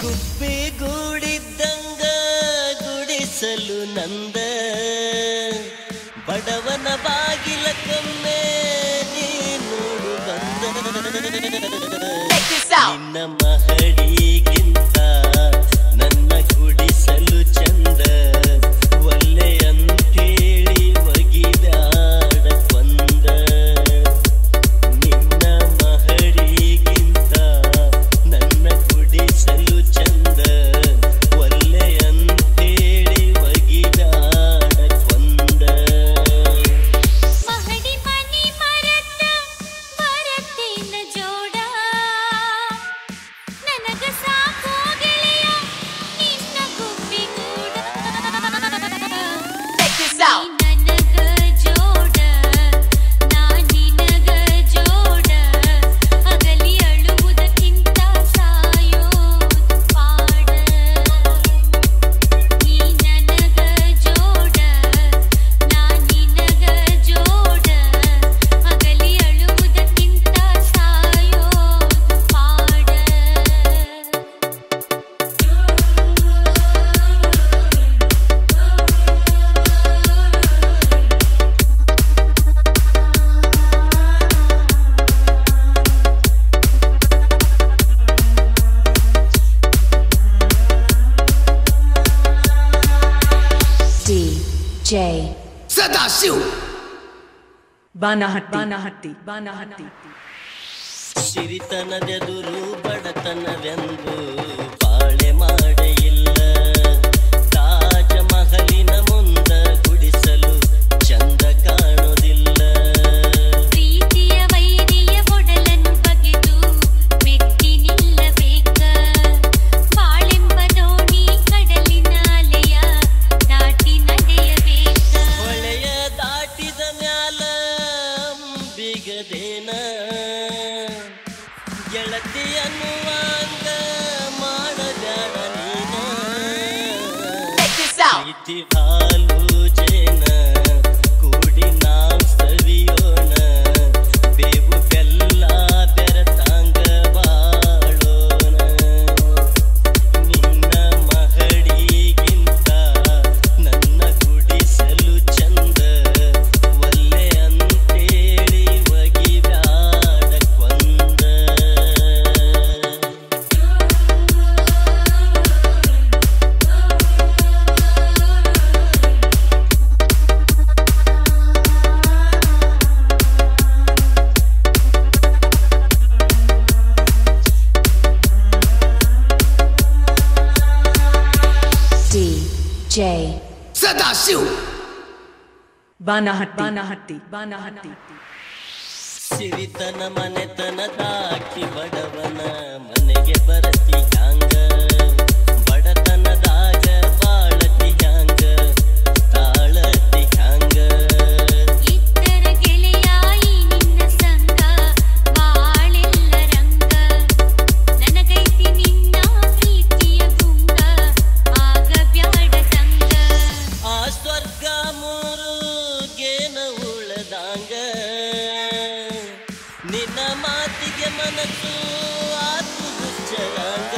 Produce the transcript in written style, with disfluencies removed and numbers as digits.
ಗುಬ್ಬಿಗೂಡಿದ್ದಂಗ ಗುಡಿಸಲು ನಂದ ಬಡವನ ಬಾಗಿಲಕ್ಕೊಮ್ಮೆ ನೀ ನೋಡು ಬಂದ ನಿನ್ನ ಮಹಡಿಗಿಂತ ನನ್ನ ಗುಡಿಸಲು ಚಂದ ಒಲ್ಲೆ ಅಂತೇಳಿ ಒಗಿದಾಡ ಕೊಂದ ನಿನ್ನ ಮಹಡಿಗಿಂತ ನನ್ನ ಗುಡಿಸಲು ಚಂದ ಒಲ್ಲೆ ಅಂತೇಳಿ ಒಗಿದಾಡ ಕೊಂದ ಮಹಡಿ ಮನಿ ಮರತ್ತ ಬರತ್ತೇನ ಜೋಡ ನನಗ ಸಾಕೋ ಗೆಳೆಯ ನಿನ್ನ ಗುಬ್ಬಿಗೂಡ ನನಗ ಜೋಡ ನಾ ನಿನಗ ಜೋಡ ಅಗಲಿ ಅಳುವುದಕ್ಕಿಂತ ಸಾಯೋದು ಪಾಡ ನೀ ನನಗ ಜೋಡ ನಾ ನಿನಗ ಜೋಡ ಅಗಲಿ ಅಳುವುದಕ್ಕಿಂತ ಸಾಯೋದು ಪಾಡ DJ ಸದಾಶಿವ್ ಬಾನಹಟ್ಟಿ ಸಿರಿತನದೆದುರು ಬಡತನವೆಂದು ಬಾಳೆ ಮಾಡೆ ಇಲ್ಲ ತಾಜ ಮಹಲಿನ ಮುಂದ ಗುಡಿಸಲು ಚಂದ ಕಾಣೋದಿಲ್ಲ ಪ್ರೀತಿಯ ವೈರಿಯ ಒಡಲನ್ನು ಬಗೆದು ಮೆಟ್ಟಿ ನಿಲ್ಲಬೇಕ ಬಾಳೆಂಬ ದೋಣಿ ಕಡಲಿನ ಅಲೆಯ ದಾಟಿ ನಡೆಯಬೇಕ ಹೊಳೆಯ ದಾಟಿದ ಮ್ಯಾಲ ಬಿಗದೇನ ಗೆಳತಿ ಅನ್ನುವಂಗ ಮಾಡಬ್ಯಾಡ ನೀನ ಪ್ರೀತಿ ಹಾಲು ಜೇನ ಕೂಡಿ ನಾವ್ ಸವಿಯೋಣ ಬೇವು ಬೆಲ್ಲ ಬೆರತಾಂಗ ಬಾಳೋಣ ನಿನ್ನ ಮಹಡಿಗಿಂತ ನನ್ನ ಗುಡಿಸಲು ಚಂದ ಒಲ್ಲೆ ಅಂತೇಳಿ ಒಗಿಬ್ಯಾಡ ಕೊಂದ DJ ಸದಾಶಿವ್ ಬಾನಹಟ್ಟಿ ಸಿರಿತನ ಮನೆತನ ದಾಟಿ ಬಡವನ ಮನೆಗೆ ಬರತಿ ಹ್ಯಾಂಗ ಬಡತನದಾಗ ಬಾಳತಿ ಹ್ಯಾಂಗ ತಾಳತಿ ಹ್ಯಾಂಗ ಇದ್ದರ ಗೆಳೆಯಾಯಿ ನಿನ್ನ ಸಂಗ ಬಾಳೆಲ್ಲ ರಂಗ ನನಗೈತಿ ನಿನ್ನ ಪ್ರೀತಿಯ ಗುಂಗ ಆಗ ಬ್ಯಾಡ ಸಂಗ ಆ ಸ್ವರ್ಗ ಮುರುಗೇನ ಉಳದಂಗ ನಿನ್ನ ಮಾತಿಗೆ ಮನಸ್ಸು ಆತು ಗುಚ್ಚರಂಗ